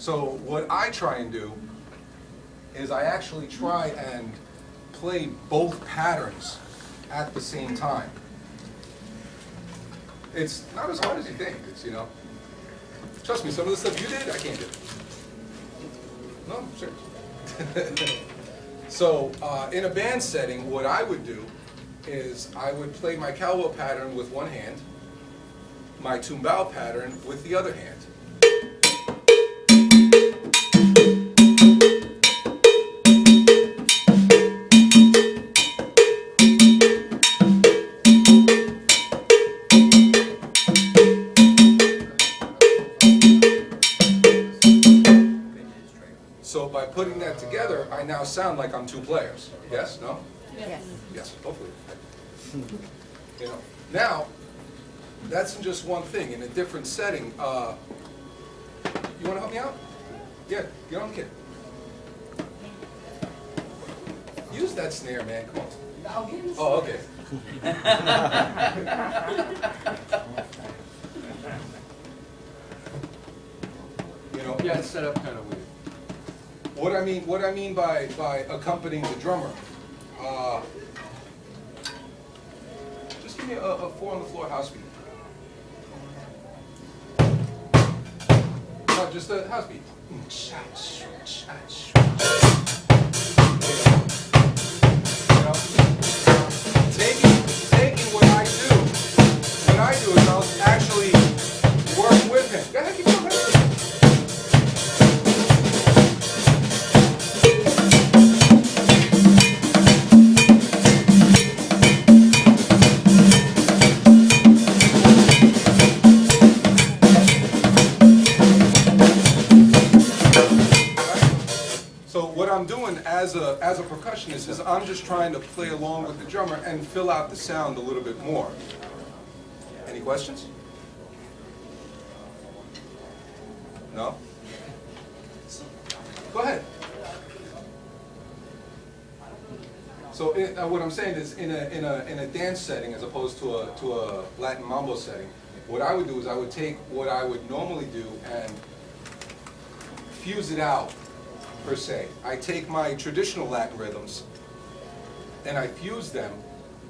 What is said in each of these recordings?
So what I try and do is I actually try and play both patterns at the same time. It's not as hard as you think. It's, you know, trust me, some of the stuff you did, I can't do. No, I'm serious. So in a band setting, what I would do is I would play my cowbell pattern with one hand, my tumbao pattern with the other hand. So by putting that together, I now sound like I'm two players. Yes? No? Yes. Yes, hopefully. You know. Now, that's just one thing. In a different setting, you want to help me out? Yeah, get on the kid. Use that snare, man. Come on. Oh, okay. You know, Yeah, it's set up kind of weird. What I mean by accompanying the drummer, just give me a 4 on the floor house beat. No, just a house beat. You know, taking what I do is I'll actually work with him. Go ahead, keep going. As a percussionist is I'm just trying to play along with the drummer and fill out the sound a little bit more. Any questions? No? Go ahead. So what I'm saying is in a dance setting as opposed to a Latin mambo setting, what I would do is I would take what I would normally do and fuse it out. Per se. I take my traditional Latin rhythms and I fuse them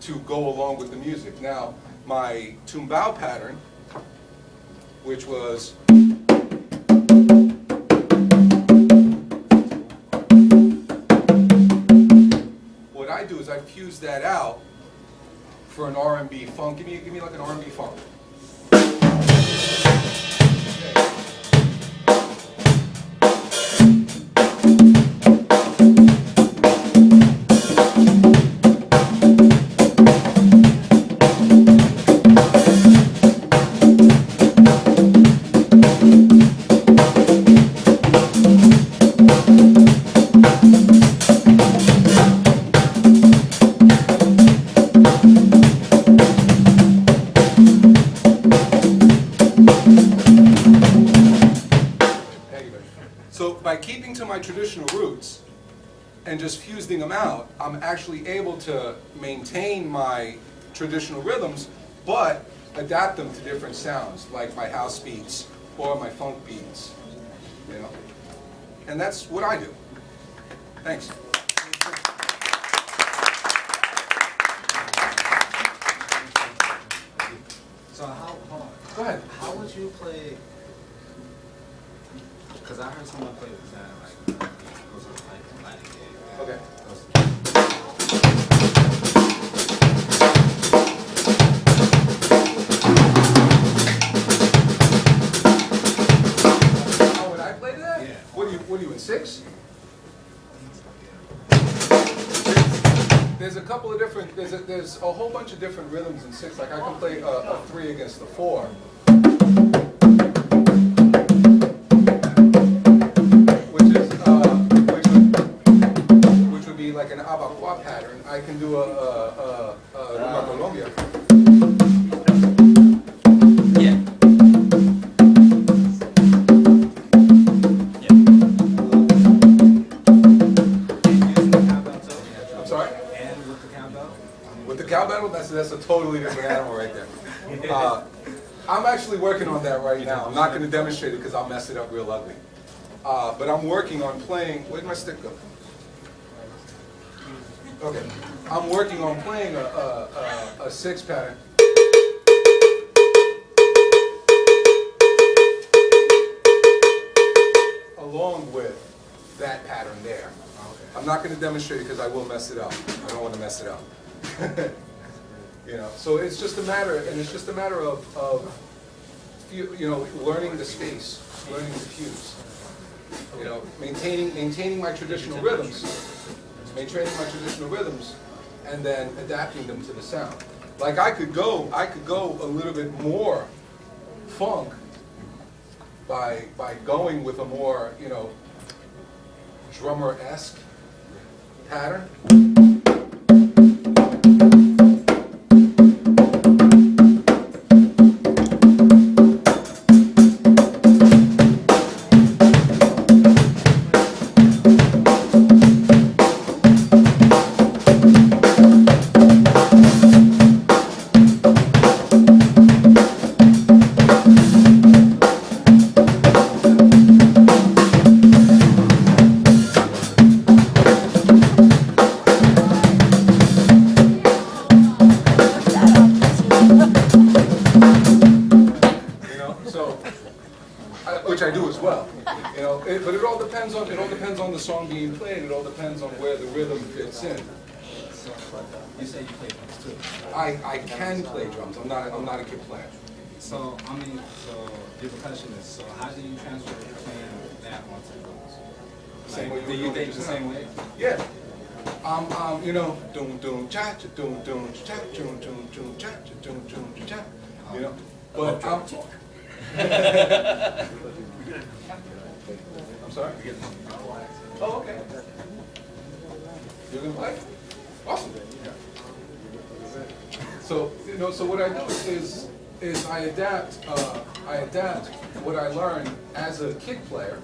to go along with the music. Now, my tumbao pattern, which was what I do is I fuse that out for an R&B funk. Give me like an R&B funk. By keeping to my traditional roots and just fusing them out, I'm actually able to maintain my traditional rhythms, but adapt them to different sounds, like my house beats or my funk beats, you know? And that's what I do. Thanks. So Go ahead. how would you play? Because I heard someone play with that, like, goes on like Latin game. Okay. How would I play that? Yeah. What are you in 6? There's a couple of different. There's a whole bunch of different rhythms in 6. Like I can play a 3 against the 4. Like an abacua pattern, I can do a Colombia. Yeah. I'm sorry? And with the cowbell? With the cowbell, that's a totally different animal right there. I'm actually working on that right now. I'm not going to demonstrate it because I'll mess it up real ugly. But I'm working on playing, where'd my stick go? Okay, I'm working on playing a six pattern. Along with that pattern there. I'm not going to demonstrate it because I will mess it up. I don't want to mess it up. You know, so it's just a matter, and it's just a matter of learning the space, learning the cues. You know, maintaining my traditional rhythms, and then adapting them to the sound. Like I could go a little bit more funk by going with a more, you know, drummer-esque pattern. Which I do as well, you know. But it all depends on the song being played. It all depends on where the rhythm fits in. So, you say you play drums too? I can play drums. I'm not a kid player. So I mean, so you're a percussionist. So how do you transfer playing that onto the drums? Same way Do you think the same way? Yeah. You know, doom doom cha cha doom doom cha doom doom doom cha cha doom doom cha. You know, but I'm sorry? Oh, okay. You're gonna play? Awesome. So, you know, so what I do is I adapt what I learned as a kid player